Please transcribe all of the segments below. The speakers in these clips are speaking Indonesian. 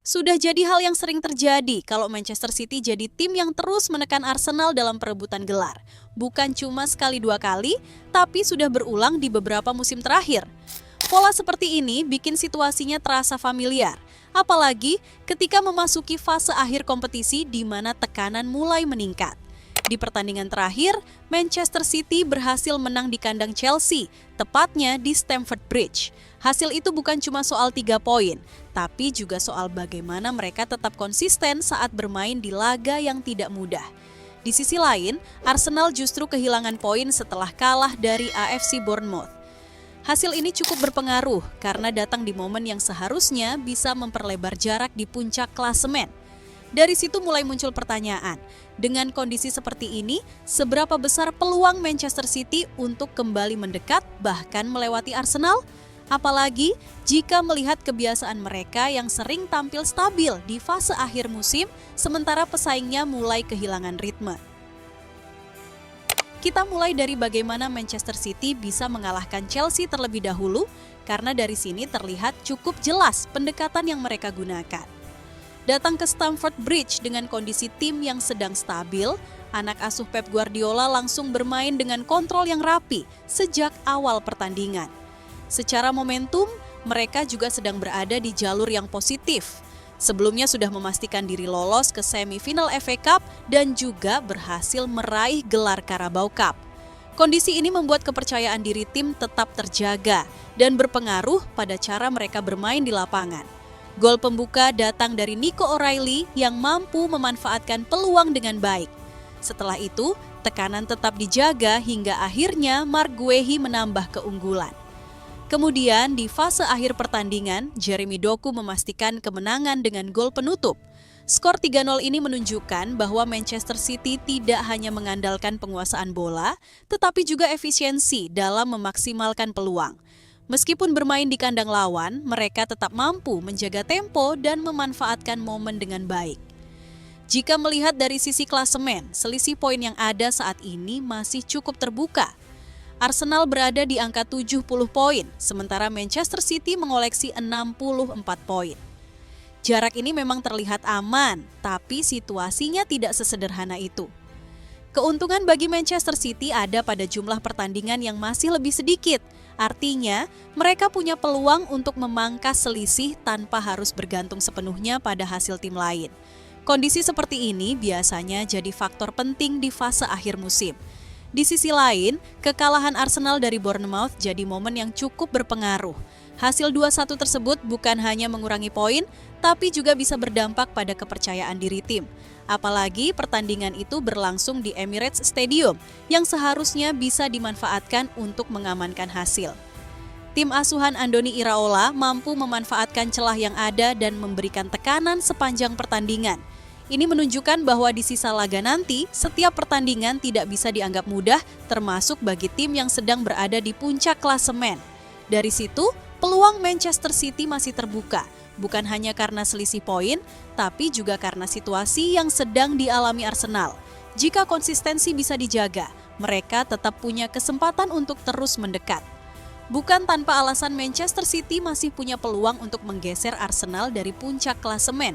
Sudah jadi hal yang sering terjadi kalau Manchester City jadi tim yang terus menekan Arsenal dalam perebutan gelar. Bukan cuma sekali dua kali, tapi sudah berulang di beberapa musim terakhir. Pola seperti ini bikin situasinya terasa familiar, apalagi ketika memasuki fase akhir kompetisi di mana tekanan mulai meningkat. Di pertandingan terakhir, Manchester City berhasil menang di kandang Chelsea, tepatnya di Stamford Bridge. Hasil itu bukan cuma soal 3 poin, tapi juga soal bagaimana mereka tetap konsisten saat bermain di laga yang tidak mudah. Di sisi lain, Arsenal justru kehilangan poin setelah kalah dari AFC Bournemouth. Hasil ini cukup berpengaruh karena datang di momen yang seharusnya bisa memperlebar jarak di puncak klasemen. Dari situ mulai muncul pertanyaan, dengan kondisi seperti ini, seberapa besar peluang Manchester City untuk kembali mendekat bahkan melewati Arsenal? Apalagi jika melihat kebiasaan mereka yang sering tampil stabil di fase akhir musim, sementara pesaingnya mulai kehilangan ritme. Kita mulai dari bagaimana Manchester City bisa mengalahkan Chelsea terlebih dahulu, karena dari sini terlihat cukup jelas pendekatan yang mereka gunakan. Datang ke Stamford Bridge dengan kondisi tim yang sedang stabil, anak asuh Pep Guardiola langsung bermain dengan kontrol yang rapi sejak awal pertandingan. Secara momentum, mereka juga sedang berada di jalur yang positif. Sebelumnya sudah memastikan diri lolos ke semifinal FA Cup dan juga berhasil meraih gelar Carabao Cup. Kondisi ini membuat kepercayaan diri tim tetap terjaga dan berpengaruh pada cara mereka bermain di lapangan. Gol pembuka datang dari Nico O'Reilly yang mampu memanfaatkan peluang dengan baik. Setelah itu, tekanan tetap dijaga hingga akhirnya Marc Guehi menambah keunggulan. Kemudian di fase akhir pertandingan, Jeremy Doku memastikan kemenangan dengan gol penutup. Skor 3-0 ini menunjukkan bahwa Manchester City tidak hanya mengandalkan penguasaan bola, tetapi juga efisiensi dalam memaksimalkan peluang. Meskipun bermain di kandang lawan, mereka tetap mampu menjaga tempo dan memanfaatkan momen dengan baik. Jika melihat dari sisi klasemen, selisih poin yang ada saat ini masih cukup terbuka. Arsenal berada di angka 70 poin, sementara Manchester City mengoleksi 64 poin. Jarak ini memang terlihat aman, tapi situasinya tidak sesederhana itu. Keuntungan bagi Manchester City ada pada jumlah pertandingan yang masih lebih sedikit. Artinya, mereka punya peluang untuk memangkas selisih tanpa harus bergantung sepenuhnya pada hasil tim lain. Kondisi seperti ini biasanya jadi faktor penting di fase akhir musim. Di sisi lain, kekalahan Arsenal dari Bournemouth jadi momen yang cukup berpengaruh. Hasil 2-1 tersebut bukan hanya mengurangi poin, tapi juga bisa berdampak pada kepercayaan diri tim. Apalagi pertandingan itu berlangsung di Emirates Stadium yang seharusnya bisa dimanfaatkan untuk mengamankan hasil. Tim asuhan Andoni Iraola mampu memanfaatkan celah yang ada dan memberikan tekanan sepanjang pertandingan. Ini menunjukkan bahwa di sisa laga nanti, setiap pertandingan tidak bisa dianggap mudah, termasuk bagi tim yang sedang berada di puncak klasemen. Dari situ, peluang Manchester City masih terbuka, bukan hanya karena selisih poin, tapi juga karena situasi yang sedang dialami Arsenal. Jika konsistensi bisa dijaga, mereka tetap punya kesempatan untuk terus mendekat. Bukan tanpa alasan Manchester City masih punya peluang untuk menggeser Arsenal dari puncak klasemen.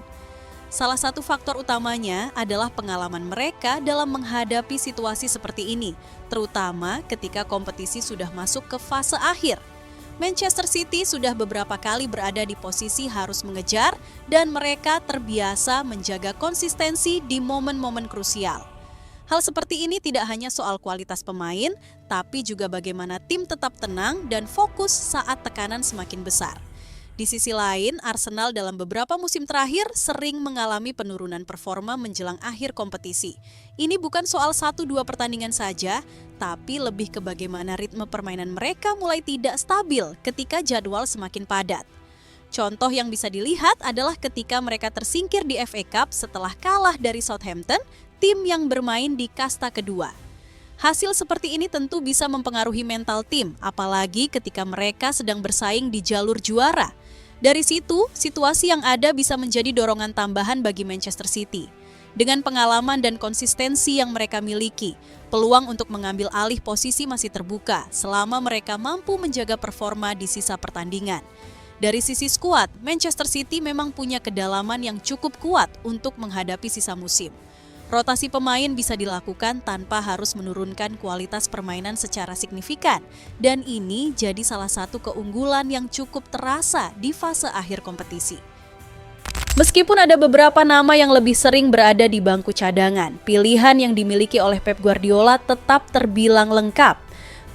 Salah satu faktor utamanya adalah pengalaman mereka dalam menghadapi situasi seperti ini, terutama ketika kompetisi sudah masuk ke fase akhir. Manchester City sudah beberapa kali berada di posisi harus mengejar dan mereka terbiasa menjaga konsistensi di momen-momen krusial. Hal seperti ini tidak hanya soal kualitas pemain, tapi juga bagaimana tim tetap tenang dan fokus saat tekanan semakin besar. Di sisi lain, Arsenal dalam beberapa musim terakhir sering mengalami penurunan performa menjelang akhir kompetisi. Ini bukan soal 1-2 pertandingan saja, tapi lebih ke bagaimana ritme permainan mereka mulai tidak stabil ketika jadwal semakin padat. Contoh yang bisa dilihat adalah ketika mereka tersingkir di FA Cup setelah kalah dari Southampton, tim yang bermain di kasta kedua. Hasil seperti ini tentu bisa mempengaruhi mental tim, apalagi ketika mereka sedang bersaing di jalur juara. Dari situ, situasi yang ada bisa menjadi dorongan tambahan bagi Manchester City. Dengan pengalaman dan konsistensi yang mereka miliki, peluang untuk mengambil alih posisi masih terbuka selama mereka mampu menjaga performa di sisa pertandingan. Dari sisi skuad, Manchester City memang punya kedalaman yang cukup kuat untuk menghadapi sisa musim. Rotasi pemain bisa dilakukan tanpa harus menurunkan kualitas permainan secara signifikan, dan ini jadi salah satu keunggulan yang cukup terasa di fase akhir kompetisi. Meskipun ada beberapa nama yang lebih sering berada di bangku cadangan, pilihan yang dimiliki oleh Pep Guardiola tetap terbilang lengkap.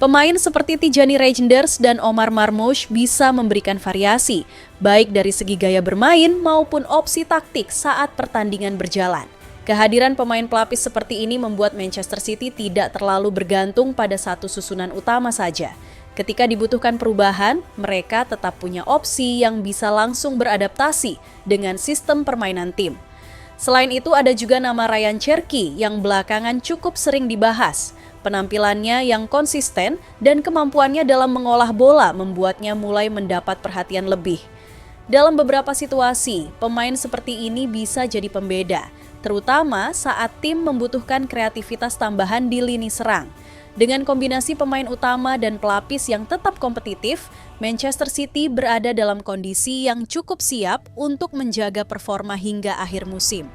Pemain seperti Tijani Reijnders dan Omar Marmoush bisa memberikan variasi, baik dari segi gaya bermain maupun opsi taktik saat pertandingan berjalan. Kehadiran pemain pelapis seperti ini membuat Manchester City tidak terlalu bergantung pada satu susunan utama saja. Ketika dibutuhkan perubahan, mereka tetap punya opsi yang bisa langsung beradaptasi dengan sistem permainan tim. Selain itu ada juga nama Ryan Cherki yang belakangan cukup sering dibahas. Penampilannya yang konsisten dan kemampuannya dalam mengolah bola membuatnya mulai mendapat perhatian lebih. Dalam beberapa situasi, pemain seperti ini bisa jadi pembeda, terutama saat tim membutuhkan kreativitas tambahan di lini serang. Dengan kombinasi pemain utama dan pelapis yang tetap kompetitif, Manchester City berada dalam kondisi yang cukup siap untuk menjaga performa hingga akhir musim.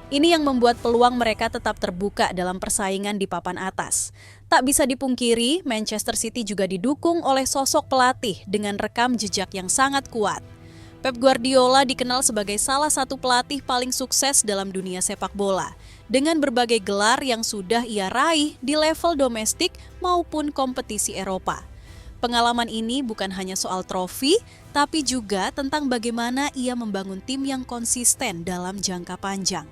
Ini yang membuat peluang mereka tetap terbuka dalam persaingan di papan atas. Tak bisa dipungkiri, Manchester City juga didukung oleh sosok pelatih dengan rekam jejak yang sangat kuat. Pep Guardiola dikenal sebagai salah satu pelatih paling sukses dalam dunia sepak bola, dengan berbagai gelar yang sudah ia raih di level domestik maupun kompetisi Eropa. Pengalaman ini bukan hanya soal trofi, tapi juga tentang bagaimana ia membangun tim yang konsisten dalam jangka panjang.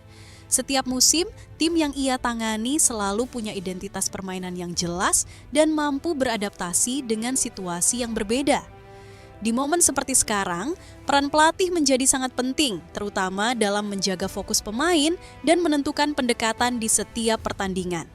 Setiap musim, tim yang ia tangani selalu punya identitas permainan yang jelas dan mampu beradaptasi dengan situasi yang berbeda. Di momen seperti sekarang, peran pelatih menjadi sangat penting, terutama dalam menjaga fokus pemain dan menentukan pendekatan di setiap pertandingan.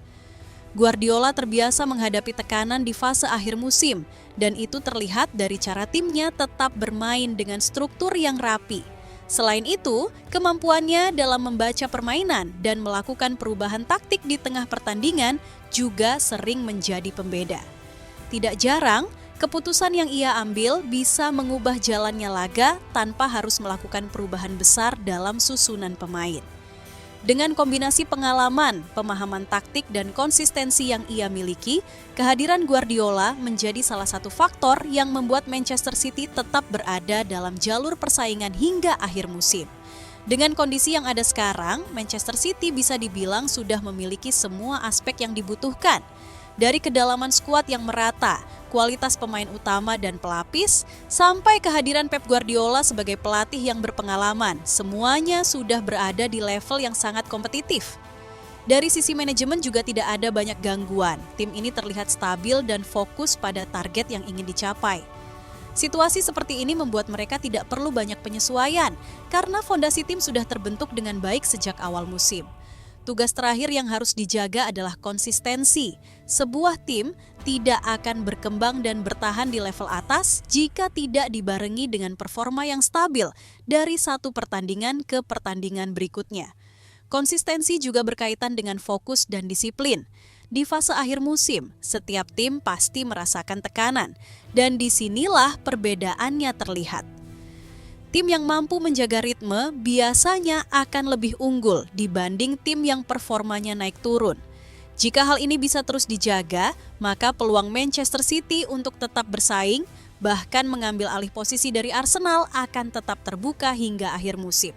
Guardiola terbiasa menghadapi tekanan di fase akhir musim, dan itu terlihat dari cara timnya tetap bermain dengan struktur yang rapi. Selain itu, kemampuannya dalam membaca permainan dan melakukan perubahan taktik di tengah pertandingan juga sering menjadi pembeda. Tidak jarang, keputusan yang ia ambil bisa mengubah jalannya laga tanpa harus melakukan perubahan besar dalam susunan pemain. Dengan kombinasi pengalaman, pemahaman taktik, dan konsistensi yang ia miliki, kehadiran Guardiola menjadi salah satu faktor yang membuat Manchester City tetap berada dalam jalur persaingan hingga akhir musim. Dengan kondisi yang ada sekarang, Manchester City bisa dibilang sudah memiliki semua aspek yang dibutuhkan. Dari kedalaman skuad yang merata, kualitas pemain utama dan pelapis, sampai kehadiran Pep Guardiola sebagai pelatih yang berpengalaman, semuanya sudah berada di level yang sangat kompetitif. Dari sisi manajemen juga tidak ada banyak gangguan, tim ini terlihat stabil dan fokus pada target yang ingin dicapai. Situasi seperti ini membuat mereka tidak perlu banyak penyesuaian, karena fondasi tim sudah terbentuk dengan baik sejak awal musim. Tugas terakhir yang harus dijaga adalah konsistensi. Sebuah tim tidak akan berkembang dan bertahan di level atas jika tidak dibarengi dengan performa yang stabil dari satu pertandingan ke pertandingan berikutnya. Konsistensi juga berkaitan dengan fokus dan disiplin. Di fase akhir musim, setiap tim pasti merasakan tekanan, dan disinilah perbedaannya terlihat. Tim yang mampu menjaga ritme biasanya akan lebih unggul dibanding tim yang performanya naik turun. Jika hal ini bisa terus dijaga, maka peluang Manchester City untuk tetap bersaing, bahkan mengambil alih posisi dari Arsenal akan tetap terbuka hingga akhir musim.